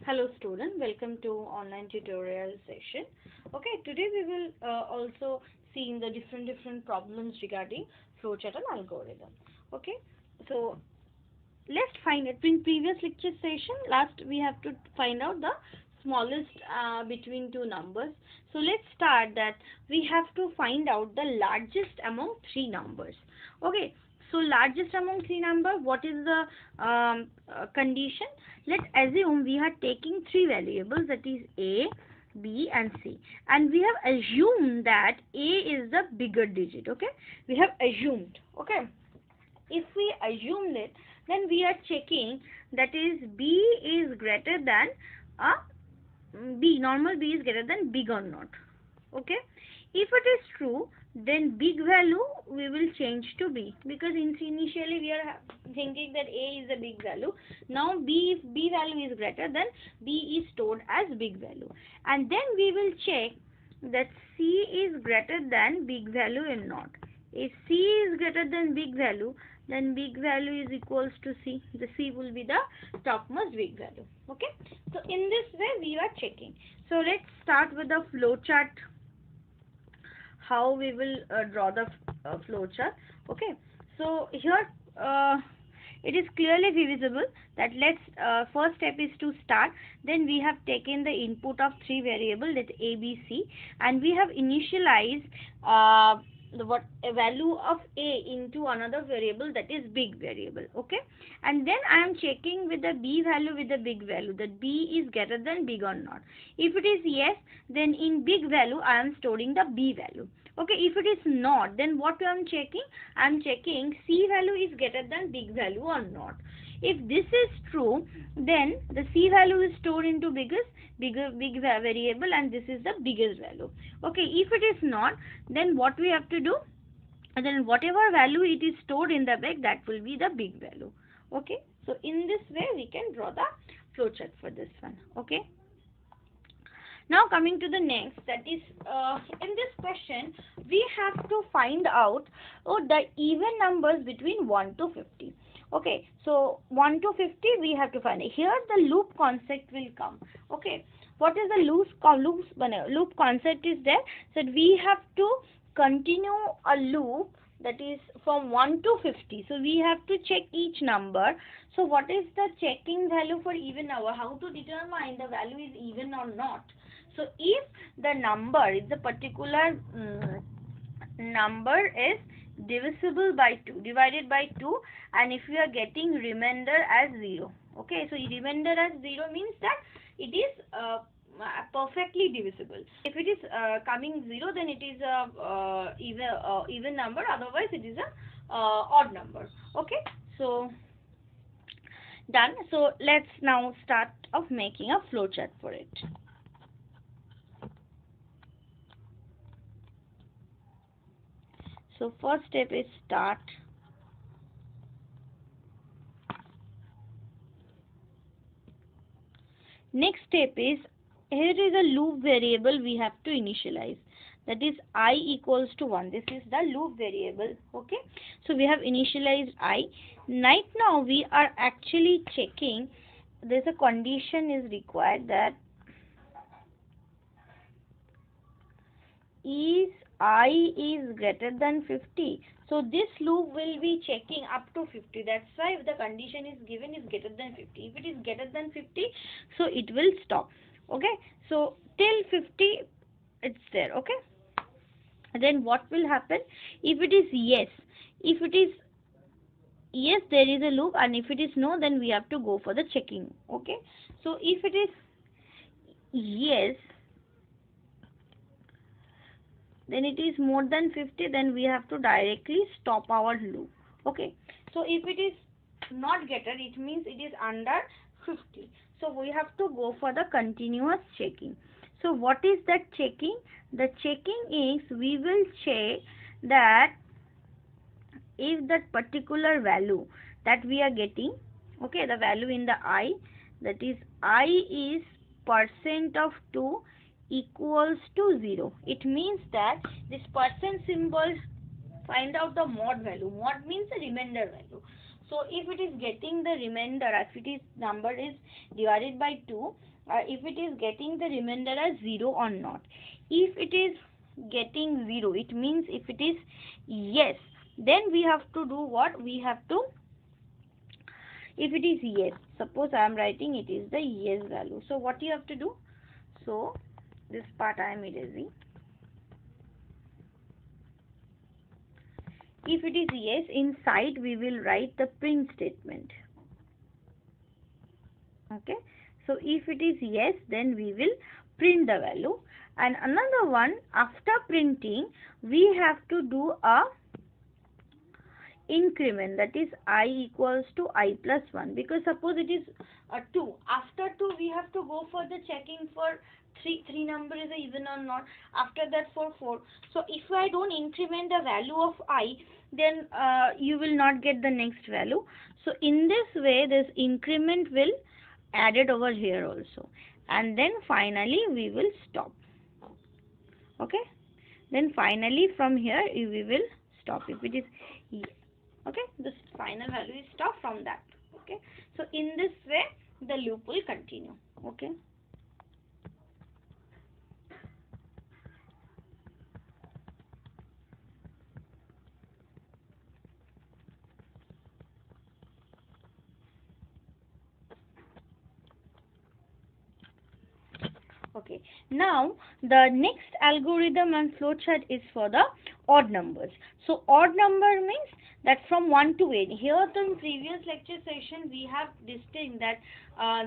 Hello student, welcome to online tutorial session. Okay, today we will also see in the different problems regarding flowchart and algorithm. Okay, so let's find it. In previous lecture session, last we have to find out the smallest between two numbers. So let's start that we have to find out the largest among three numbers. Okay, so largest among three number, what is the condition? Let's assume we are taking three variables, that is A, B and C, and we have assumed that A is the bigger digit. Okay, we have assumed. Okay, if we assume it, then we are checking, that is B is greater than normal B is greater than big or not. Okay, if it is true, then big value we will change to B, because initially we are thinking that A is a big value. Now if B value is greater, then B is stored as big value, and then we will check that C is greater than big value or not. If C is greater than big value, then big value is equals to C. The C will be the topmost big value. Okay, so in this way we are checking. So let's start with the flowchart, how we will draw the flowchart. Okay, so here it is clearly visible that let's first step is to start. Then we have taken the input of three variables, that A, B, C, and we have initialized a value of A into another variable, that is big variable. Okay, and then I am checking with the B value with the big value, that B is greater than big or not. If it is yes, then in big value I am storing the B value. Okay, if it is not, then what I am checking? I am checking C value is greater than big value or not. If this is true, then the C value is stored into big variable, and this is the biggest value. Okay, if it is not, then what we have to do? And then whatever value it is stored in the big, that will be the big value. Okay, so in this way we can draw the flowchart for this one. Okay. Now coming to the next, that is in this question we have to find out the even numbers between 1 to 50. Okay, so 1 to 50 we have to find. Here the loop concept will come. Okay, what is the loop concept is there? So we have to continue a loop, that is from 1 to 50. So we have to check each number. So what is the checking value for even number? How to determine the value is even or not? So if the number is a particular number is divisible by 2, divided by 2, and if we are getting remainder as 0. Okay, so remainder as 0 means that it is perfectly divisible. If it is coming 0, then it is a even number, otherwise it is a odd number. Okay, so done. So let's now start of making a flowchart for it. So first step is start. Next step is, here is a loop variable we have to initialize, that is I equals to 1. This is the loop variable. Okay, so we have initialized I. Right now we are actually checking, there's a condition is required, that is I is greater than 50. So this loop will be checking up to 50. That's why if the condition is given is greater than 50. If it is greater than 50, so it will stop. Okay, so till 50 it's there. Okay, then what will happen? If it is yes, if it is yes, there is a loop, and if it is no, then we have to go for the checking. Okay, so if it is yes, then it is more than 50, then we have to directly stop our loop. Okay, so if it is not greater, it means it is under 50, so we have to go for the continuous checking. So what is that checking? The checking is, we will check that if that particular value that we are getting, okay, the value in the I, that is I is percent of 2 equals to 0. It means that this percent symbol find out the mod value. Mod means the remainder value. So if it is getting the remainder, if it is number is divided by 2, if it is getting the remainder as 0 or not. If it is getting 0, it means if it is yes, then we have to do what? We have to, if it is yes, suppose I am writing it is the yes value. So what you have to do? So this part I am erasing. If it is yes, inside we will write the print statement. Okay. So if it is yes, then we will print the value. And another one, after printing, we have to do a increment, that is I equals to I plus 1, because suppose it is 2. After 2 we have to go for the checking for 3 number is even or not. After that for 4. So if I don't increment the value of I, then you will not get the next value. So in this way this increment will added over here also, and then finally we will stop. Okay, then finally from here we will stop if it is okay, this final value is stop from that. Okay, so in this way the loop will continue. Okay. Okay, now the next algorithm and flowchart is for the odd numbers. So odd number means that from 1 to 8. Here in previous lecture session we have distinct that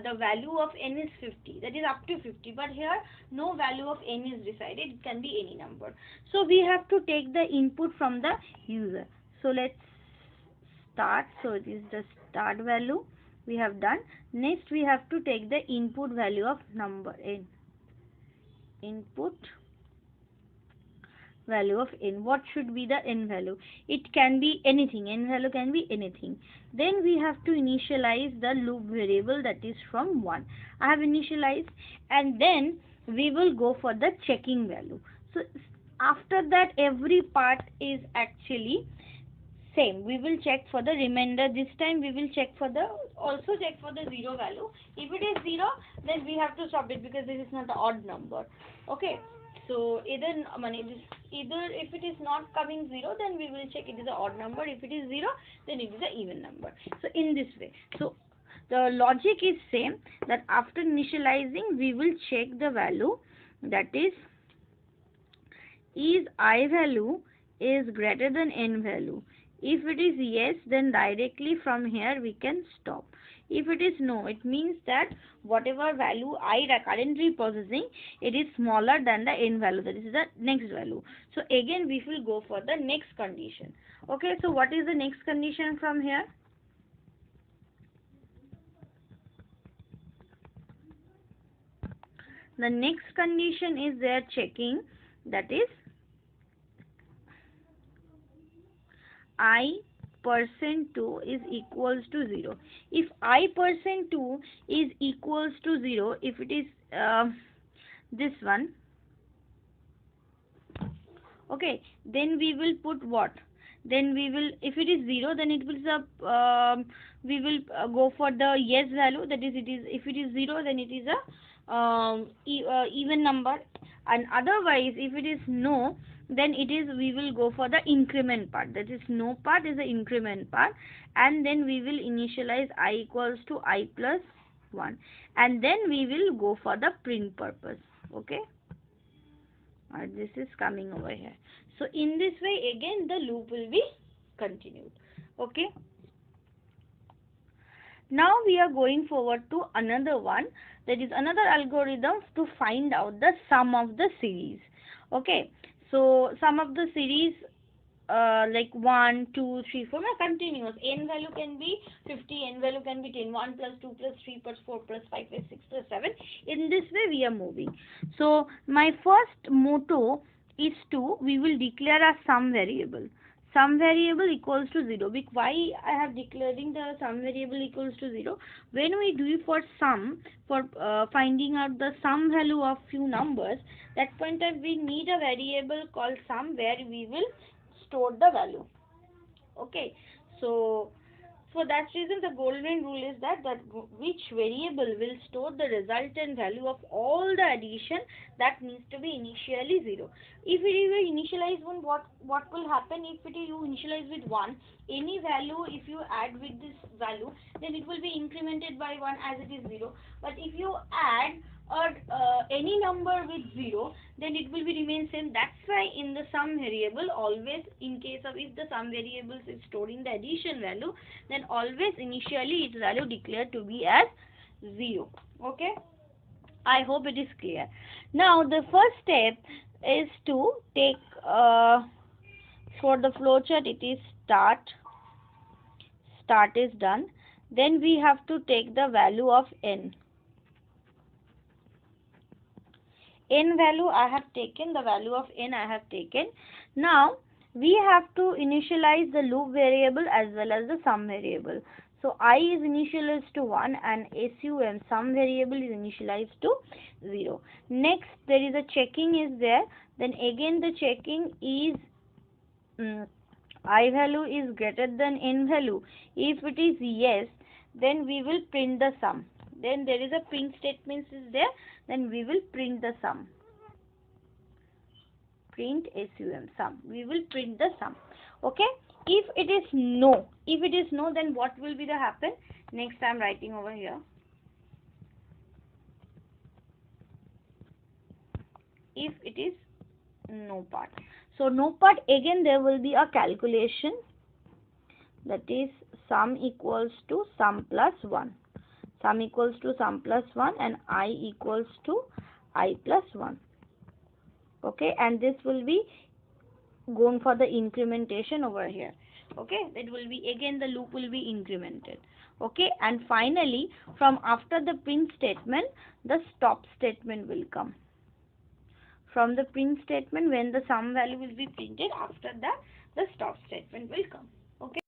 the value of n is 50, that is up to 50, but here no value of n is decided, it can be any number. So we have to take the input from the user. So let's start. So it is the start value we have done. Next we have to take the input value of number n. Input value of n. What should be the n value? It can be anything. N value can be anything. Then we have to initialize the loop variable, that is from 1. I have initialized, and then we will go for the checking value. So after that every part is actually same. We will check for the remainder. This time we will check for the, also check for the 0 value. If it is 0, then we have to stop it because this is not the odd number. Okay, so either if it is not coming 0, then we will check it is an odd number. If it is 0, then it is an even number. So in this way, so the logic is same, that after initializing we will check the value, that is I value is greater than n value. If it is yes, then directly from here we can stop. If it is no, it means that whatever value I currently processing, it is smaller than the n value, that is the next value. So again we will go for the next condition. Okay, so what is the next condition from here? The next condition is they are checking, that is I%2 is equals to 0. If I%2 is equals to 0, if it is this one, okay, then we will put what? Then we will, if it is 0, then it will we will go for the yes value, that is it is, if it is 0, then it is a even number, and otherwise if it is no, then it is, we will go for the increment part, that is no part is the increment part, and then we will initialize I equals to I plus 1, and then we will go for the print purpose. Okay, this is coming over here. So in this way again the loop will be continued. Okay, now we are going forward to another one, that is another algorithm to find out the sum of the series. Okay, so sum of the series like 1, 2, 3, 4, continuous. N value can be 50, n value can be 10, 1 plus 2 plus 3 plus 4 plus 5 plus 6 plus 7. In this way we are moving. So my first motto is to, we will declare a sum variable. Sum variable equals to 0. Why I have declaring the sum variable equals to 0? When we do for sum, for finding out the sum value of few numbers, that point of we need a variable called sum where we will store the value. Okay, so For that reason, the golden rule is that which variable will store the resultant value of all the addition, that needs to be initially 0. If it is initialize 1, what will happen? If it is you initialize with 1, any value if you add with this value, then it will be incremented by 1 as it is 0. But if you add any number with 0, then it will be remain same. That's why in the sum variable, always in case of if the sum variables is storing the addition value, then always initially its value declared to be as 0. Okay, I hope it is clear. Now the first step is to take for the flowchart, it is start is done. Then we have to take the value of n value. I have taken the value of n. I have taken. Now we have to initialize the loop variable as well as the sum variable. So I is initialized to 1 and sum variable is initialized to 0. Next there is a checking is there. Then again the checking is I value is greater than n value. If it is yes, then we will print the sum. Then there is a print statement is there. Then we will print the sum. Print sum. We will print the sum. Okay. If it is no, then what will be the happen? Next I am writing over here. If it is no part. So no part, again there will be a calculation, that is sum equals to sum plus 1. Sum equals to sum plus 1 and I equals to I plus 1. Okay, and this will be going for the incrementation over here. Okay, that will be again the loop will be incremented. Okay, and finally from after the print statement, the stop statement will come. From the print statement, when the sum value will be printed, after that the stop statement will come. Okay.